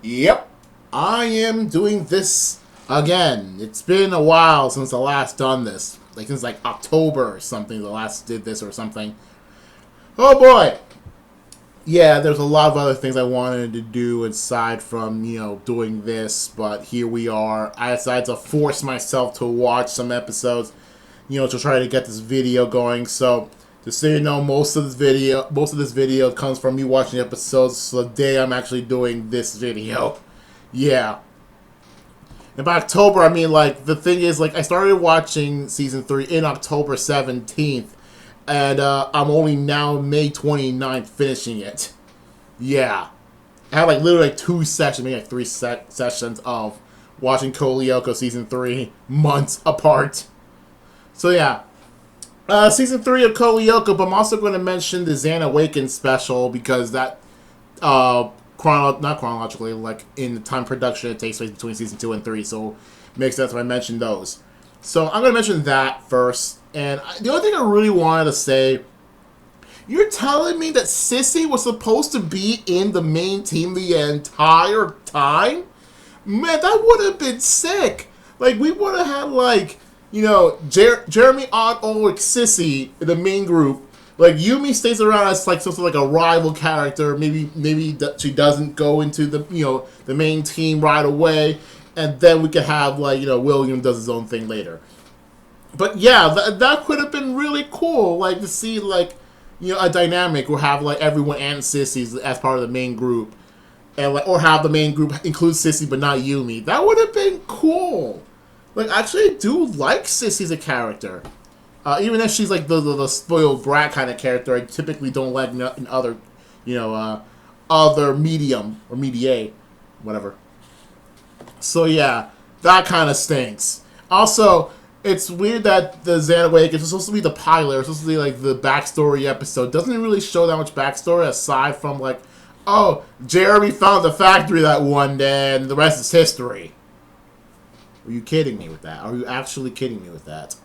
Yep, I am doing this again. It's been a while since I last done this. Like since like October or something, the last did this or something. Oh boy! Yeah, there's a lot of other things I wanted to do aside from, doing this, but here we are. I decided to force myself to watch some episodes, to try to get this video going. So, just so you know, most of this video comes from me watching episodes. So the day I'm actually doing this video, yeah. And by October, I mean the thing is I started watching season 3 in October 17th, and I'm only now May 29th finishing it. Yeah, I had literally 2 sessions, maybe 3 sessions of watching Lyoko season 3 months apart. So yeah. Season 3 of Lyoko, but I'm also going to mention the Xan Awaken special because that, not chronologically, in the time production, it takes place between season 2 and 3, so it makes sense if I mention those. So I'm going to mention that first, and the only thing I really wanted to say, you're telling me that Sissy was supposed to be in the main team the entire time? Man, that would have been sick! We would have had, Jeremy, Odd, Ulrich, Sissy in the main group. Yumi stays around as something like a rival character. Maybe she doesn't go into the the main team right away, and then we could have William does his own thing later. But yeah, that could have been really cool. To see a dynamic or have everyone and Sissy as part of the main group, and or have the main group include Sissy but not Yumi. That would have been cool. Actually, I do like Sissy as a character. Even if she's the spoiled brat kind of character, I typically don't like in other, other medium or media, whatever. So yeah, that kind of stinks. Also, it's weird that the Xan Awaken is supposed to be the pilot, it's supposed to be the backstory episode. Doesn't really show that much backstory aside from oh, Jeremy found the factory that one day and the rest is history. Are you kidding me with that? Are you actually kidding me with that?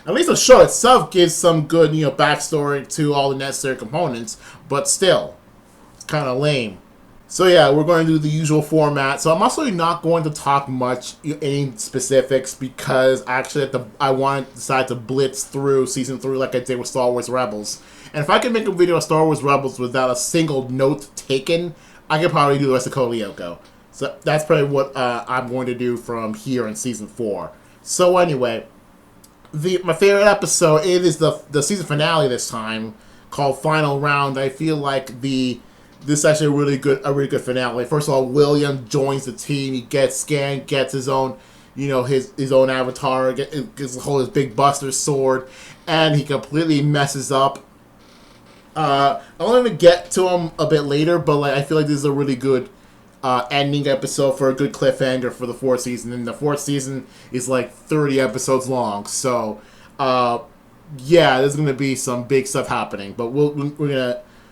At least the show itself gives some good, backstory to all the necessary components, but still, it's kind of lame. So yeah, we're going to do the usual format. So I'm also not going to talk much, any specifics, because actually I want to decide to blitz through Season 3 like I did with Star Wars Rebels. And if I can make a video of Star Wars Rebels without a single note taken, I could probably do the rest of Lyoko. So that's probably what I'm going to do from here in Season 4. So anyway, my favorite episode, it is the season finale this time, called Final Round. I feel like this is actually a really good finale. First of all, William joins the team. He gets scanned, gets his own, his own avatar, gets to hold his big Buster sword, and he completely messes up. I'll even get to him a bit later, but I feel like this is a really good ending episode for a good cliffhanger for the 4th season. And the 4th season is 30 episodes long. So, yeah, there's going to be some big stuff happening. But we're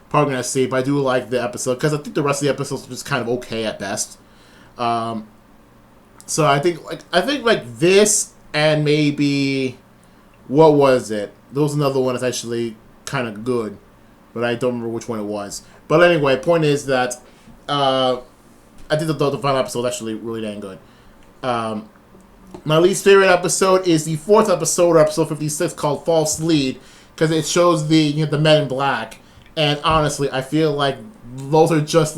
probably going to see. But I do like the episode because I think the rest of the episodes are just kind of okay at best. So I think this and maybe, what was it? There was another one that's actually kind of good. But I don't remember which one it was. But anyway, point is that I think the final episode is actually really dang good. My least favorite episode is the 4th episode, or episode 56, called False Lead, because it shows the Men in Black, and honestly, I feel like those are just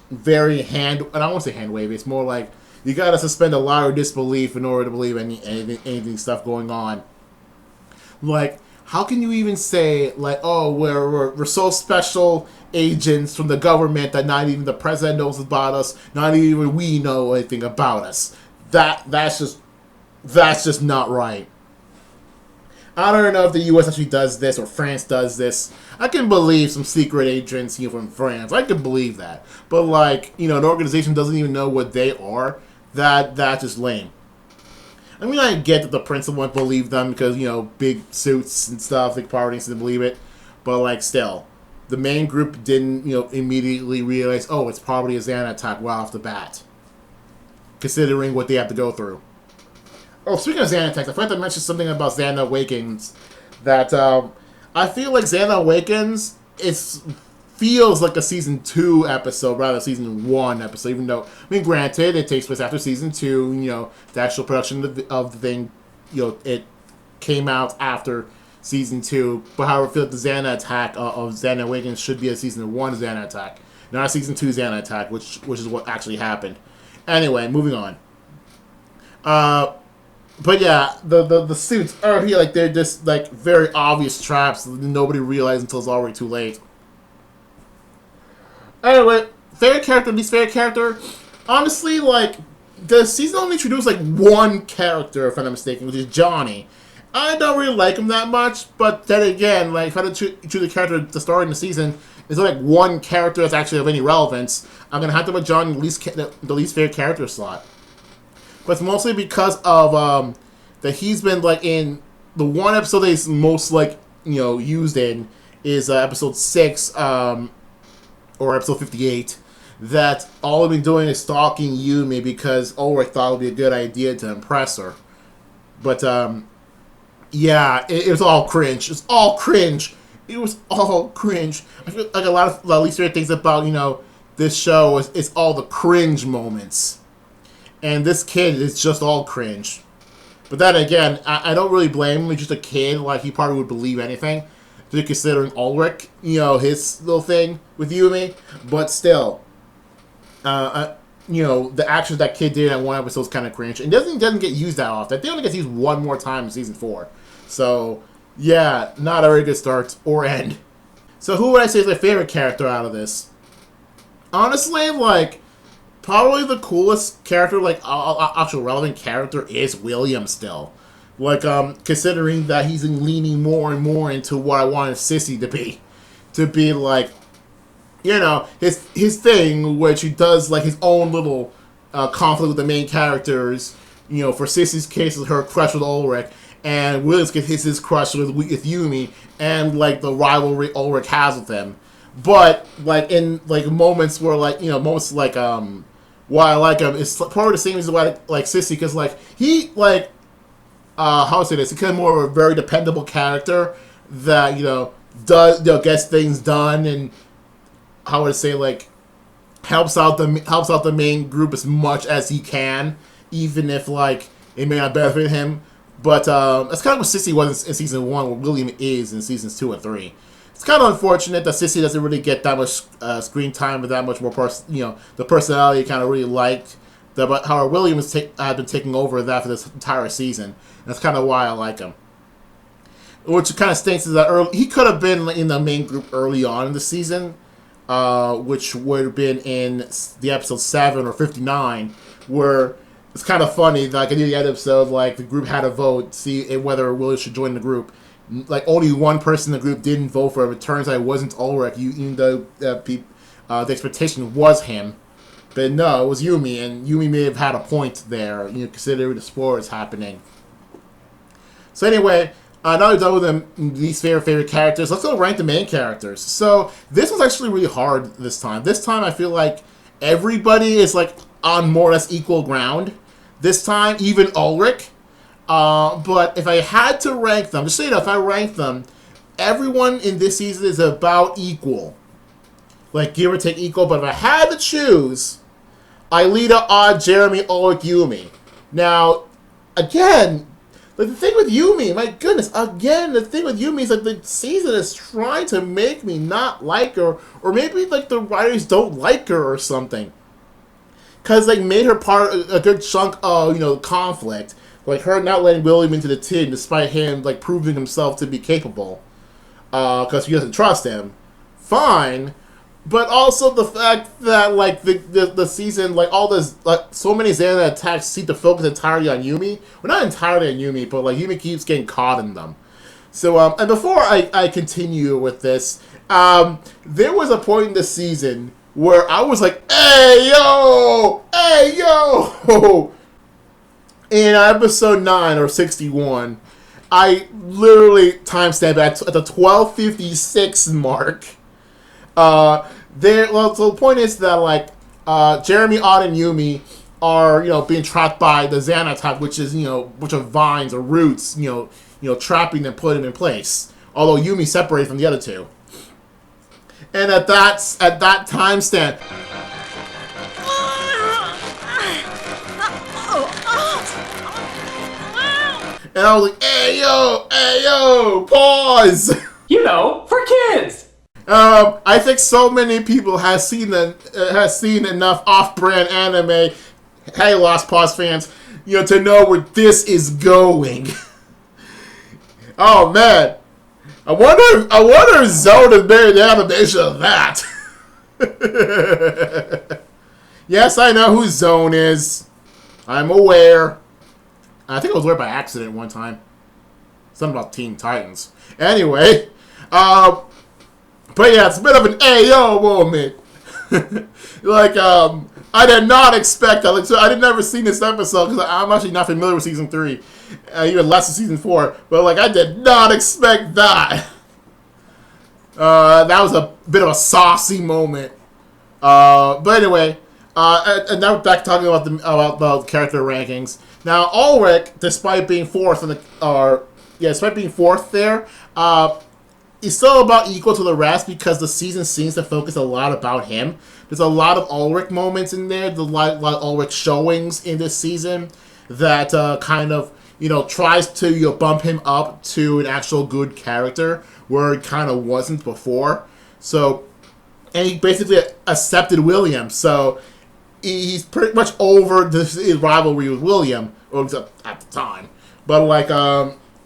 very and I don't want to say hand wavy. It's more you gotta suspend a lot of disbelief in order to believe anything stuff going on. How can you even say oh, we're so special agents from the government that not even the president knows about us, not even we know anything about us? That's just not right. I don't know if the U.S. actually does this or France does this. I can believe some secret agents, from France. I can believe that. But, like, an organization doesn't even know what they are. That's just lame. I mean, I get that the principal won't believe them because, big suits and stuff. They probably needs to believe it. But, like, still. The main group didn't, immediately realize, oh, it's probably a Xana attack right off the bat. Considering what they have to go through. Oh, speaking of Xana attacks, I forgot to mention something about Xana Awakens. That, I feel like Xana Awakens feels like a Season 2 episode rather than Season 1 episode, even though, granted, it takes place after Season 2, the actual production of the thing, it came out after Season 2, but however, I feel like the Xana attack of Xana Awakens should be a Season 1 Xana attack, not a Season 2 Xana attack, which is what actually happened. Anyway, moving on. But yeah, the suits are here, like, they're just, like, very obvious traps that nobody realizes until it's already too late. Anyway, favorite character, least favorite character. Honestly, like, the season only introduced, like, one character, if I'm not mistaken, which is Johnny. I don't really like him that much, but then again, like, if I had to choose a character to start in the season, there's like one character that's actually of any relevance, I'm going to have to put Johnny in the least favorite character slot. But it's mostly because of, that he's been, like, in the one episode that he's most, like, used in is episode 6, or episode 58, that all I've been doing is stalking Yumi because Ulrich thought it would be a good idea to impress her. But, yeah, it was all cringe. It was all cringe. It was all cringe. I feel like a lot of least favorite things about, this show is all the cringe moments. And this kid is just all cringe. But then again, I don't really blame him. He's just a kid. Like, he probably would believe anything. Considering Ulrich, his little thing with Yumi. But still, the actions that kid did in one episode is kind of cringe. And doesn't get used that often. I think it only gets used one more time in Season 4. So, yeah, not a very good start or end. So who would I say is my favorite character out of this? Honestly, like, probably the coolest character, like, actual relevant character is William still. Like, considering that he's leaning more and more into what I wanted Sissy to be. To be, like, his thing, which he does, like, his own little conflict with the main characters. For Sissy's case, is her crush with Ulrich. And William's case, his crush with Yumi. And, like, the rivalry Ulrich has with him. But, like, in, like, moments where, like, moments like, why I like him, it's probably the same as why I like Sissy. Because, like, he, like, how to say this? He's kind of more of a very dependable character that does gets things done and how would I say, like, helps out the main group as much as he can, even if, like, it may not benefit him. But that's kind of what Sissy was in Season 1, what William is in Seasons 2 and 3. It's kind of unfortunate that Sissy doesn't really get that much screen time with that much more the personality kind of really liked. But how William has been taking over that for this entire season. That's kind of why I like him. Which kind of stinks is that he could have been in the main group early on in the season, which would have been in the episode 7 or 59, where it's kind of funny. Like, in the episode, like, the group had a vote to see whether William should join the group. Like, only one person in the group didn't vote for him. It turns out it wasn't Ulrich, even though the expectation was him. But no, it was Yumi, and Yumi may have had a point there, considering the spoilers happening. So anyway, now we're done with the least favorite characters. Let's go rank the main characters. So this was actually really hard this time. This time I feel like everybody is, like, on more or less equal ground. This time, even Ulrich. But if I had to rank them, just so you know, if I rank them, everyone in this season is about equal. Like, give or take equal. But if I had to choose, Aelita, Odd, Jeremy, Ulrich, Yumi. Now, again, like, the thing with Yumi, my goodness, again, the thing with Yumi is that the season is trying to make me not like her, or maybe, like, the writers don't like her or something. Because, like, made her part of a good chunk of, conflict. Like, her not letting William into the team despite him, like, proving himself to be capable. Because he doesn't trust him. Fine. But also the fact that, like, the season, like, all this, like, so many Xana attacks seem to focus entirely on Yumi. Well, not entirely on Yumi, but, like, Yumi keeps getting caught in them. So, and before I continue with this, there was a point in the season where I was like, hey, yo! In episode 9 or 61, I literally timestamped at the 12:56 mark. So the point is that, like, Jeremy, Odd, and Yumi are, being trapped by the Xanatype, which is, which are vines or roots, trapping them, putting them in place. Although Yumi separated from the other two. And at that timestamp, and I was like, hey yo, pause! For kids! I think so many people have seen enough off-brand anime, hey Lost Pause fans, to know where this is going. Oh man. I wonder if Zone has made the animation of that. Yes, I know who Zone is. I'm aware. I think I was aware by accident one time. Something about Teen Titans. Anyway, but yeah, it's a bit of an AO moment. Like, I did not expect that. Like, so I did never seen this episode because I'm actually not familiar with season 3, even less than season 4. But like, I did not expect that. That was a bit of a saucy moment. But anyway, and now back talking about the character rankings. Now, Ulrich, despite being fourth there, he's still about equal to the rest because the season seems to focus a lot about him. There's a lot of Ulrich moments in there, a lot of Ulrich showings in this season that kind of, tries to bump him up to an actual good character where it kind of wasn't before. So, and he basically accepted William, so he's pretty much over this rivalry with William, or at the time. But like,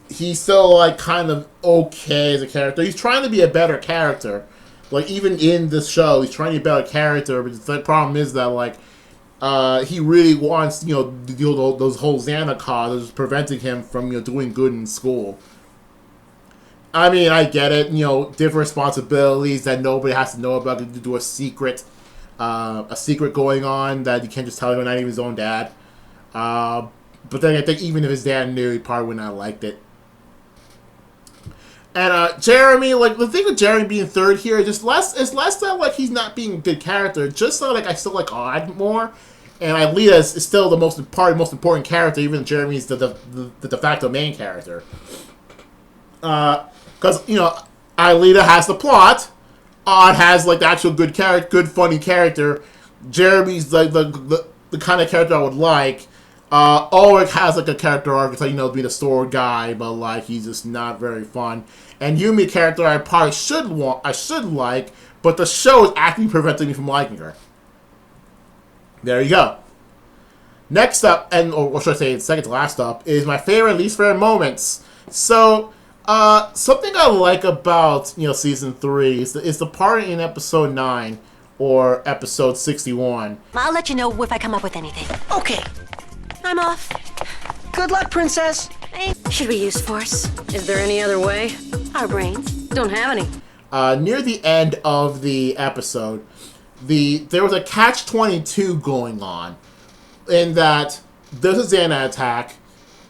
he's still like kind of okay as a character. He's trying to be a better character. Like, even in this show, he's trying to be a better character, but the problem is that, like, he really wants, to deal with those whole Xana causes preventing him from, doing good in school. I mean, I get it, different responsibilities that nobody has to know about, to do a secret going on that you can't just tell him, not even his own dad. But then I think even if his dad knew, he probably would not have liked it. And Jeremy, like, the thing with Jeremy being third here is less that, like, he's not being a good character, just so, like, I still like Odd more, and Aelita is still the most important character, even though Jeremy's the de facto main character. Because, Aelita has the plot, Odd has, like, the actual good funny character, Jeremy's, like, the kind of character I would like. Ulrich has, like, a character arc, it's like, being a store guy, but, like, he's just not very fun. And Yumi character I probably should like, but the show is actively preventing me from liking her. There you go. Next up, or should I say second to last up, is my favorite and least favorite moments. So, something I like about, season 3 is the part in episode 9, or episode 61. I'll let you know if I come up with anything. Okay. I'm off. Good luck, princess. Hey, should we use force? Is there any other way? Our brains. Don't have any. Near the end of the episode, there was a catch-22 going on, in that there's a Xana attack,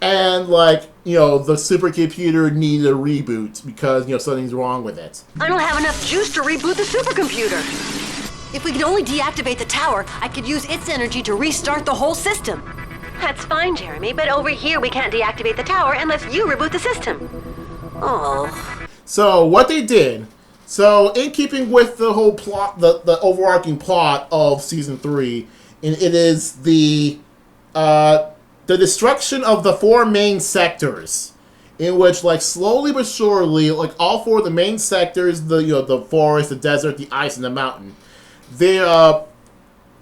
and, like, the supercomputer needed a reboot because, something's wrong with it. I don't have enough juice to reboot the supercomputer. If we could only deactivate the tower, I could use its energy to restart the whole system. That's fine, Jeremy, but over here we can't deactivate the tower unless you reboot the system. Oh. So, what they did, in keeping with the whole plot, the overarching plot of Season 3, it is the destruction of the 4 main sectors, in which, like, slowly but surely, like, all 4 of the main sectors, the forest, the desert, the ice, and the mountain, they,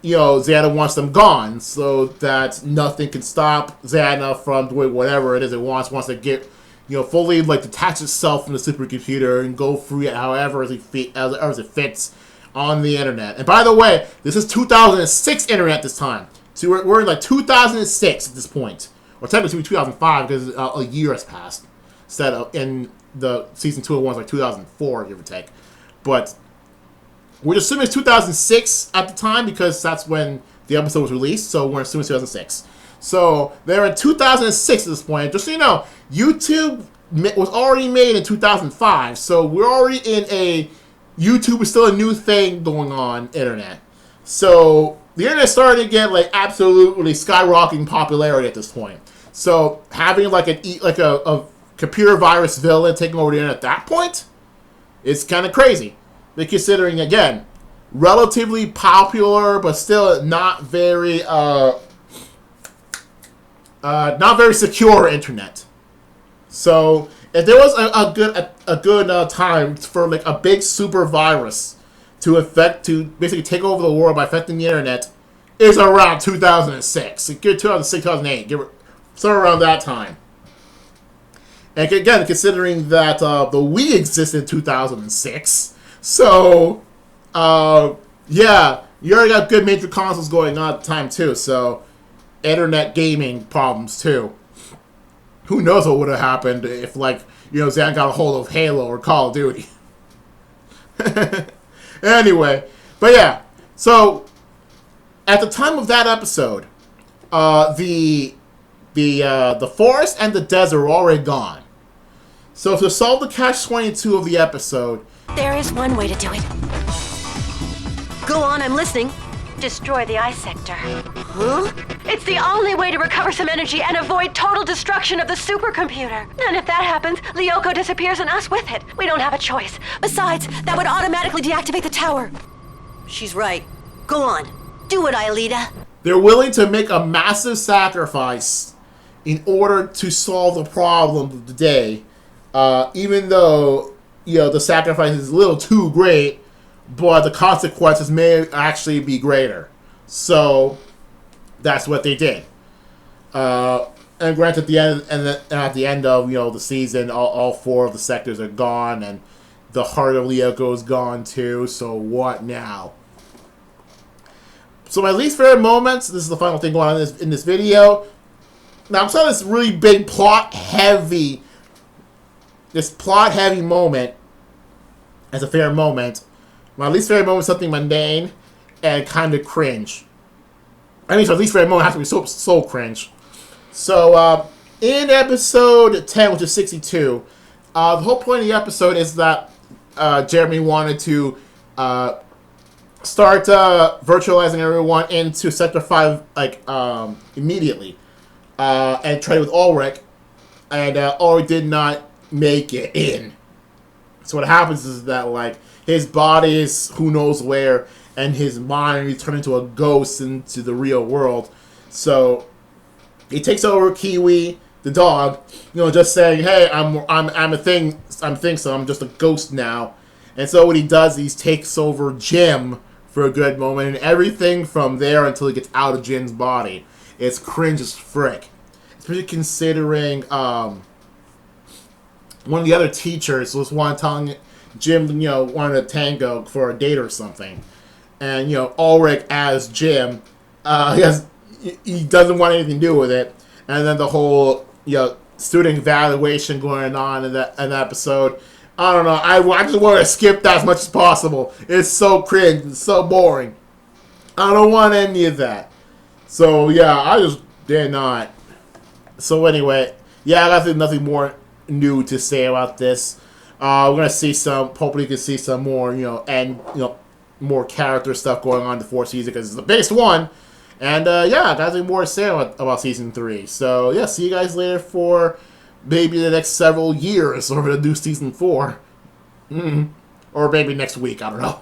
Xana wants them gone so that nothing can stop Xana from doing whatever it is it wants to get, fully, like, detach itself from the supercomputer and go free however as it fits on the internet. And by the way, this is 2006 internet this time. So we're in, like, 2006 at this point. Or technically 2005 because a year has passed. Instead of, and the season 2 was like 2004, give or take. But we're assuming it's 2006 at the time because that's when the episode was released. So we're assuming 2006. So they're in 2006 at this point. Just so you know, YouTube was already made in 2005. So we're already in a YouTube is still a new thing going on internet. So the internet started to get like absolutely skyrocketing popularity at this point. So having like a computer virus villain taking over the internet at that point, it's kind of crazy. But considering again, relatively popular but still not very secure internet. So if there was a good time for like a big super virus to basically take over the world by affecting the internet, is around 2006. Like 2006, 2008, somewhere around that time. And again, considering that the Wii existed in 2006, so yeah, you already got good major consoles going on at the time too. So internet gaming problems too. Who knows what would have happened if, like, Zan got a hold of Halo or Call of Duty. Anyway, but yeah, so at the time of that episode, the forest and the desert were already gone. So to solve the catch-22 of the episode, There is one way to do it. Go on, I'm listening. Destroy the ice sector. Huh? It's the only way to recover some energy and avoid total destruction of the supercomputer. And if that happens, Lyoko disappears and us with it. We don't have a choice. Besides, that would automatically deactivate the tower. She's right. Go on. Do it, Aelita. they're willing to make a massive sacrifice in order to solve the problem of the day, even though, the sacrifice is a little too great, but the consequences may actually be greater. So that's what they did. And granted, at the end of the season, all 4 of the sectors are gone, and the heart of Lyoko is gone too. So what now? So my least favorite moments. This is the final thing going on in this video. Now I'm starting this really big plot heavy moment as a favorite moment. My least favorite moment is something mundane and kind of cringe. I mean, so at least favorite moment has to be so cringe. So, in episode 10, which is 62, the whole point of the episode is that Jeremy wanted to start virtualizing everyone into Sector 5 immediately and trade with Ulrich, and Ulrich did not make it in. So what happens is that his body is who knows where, and his mind turned into a ghost into the real world. So he takes over Kiwi, the dog, just saying, "Hey, I'm a thing, so I'm just a ghost now." And so what he does, he takes over Jim for a good moment, and everything from there until he gets out of Jim's body, it's cringe as frick. Especially considering one of the other teachers was telling Jim, wanted a tango for a date or something. And, Ulrich as Jim, he doesn't want anything to do with it. And then the whole, student evaluation going on in that episode. I don't know. I just want to skip that as much as possible. It's so cringe. It's so boring. I don't want any of that. So, yeah, I just did not. So, anyway, yeah, I got nothing more new to say about this. We're going to see hopefully you can see some more, more character stuff going on in the 4th season, because it's the biggest one. And, yeah, got nothing more to say about Season 3. So, yeah, see you guys later for maybe the next several years, or we're going to do Season 4. Or maybe next week, I don't know.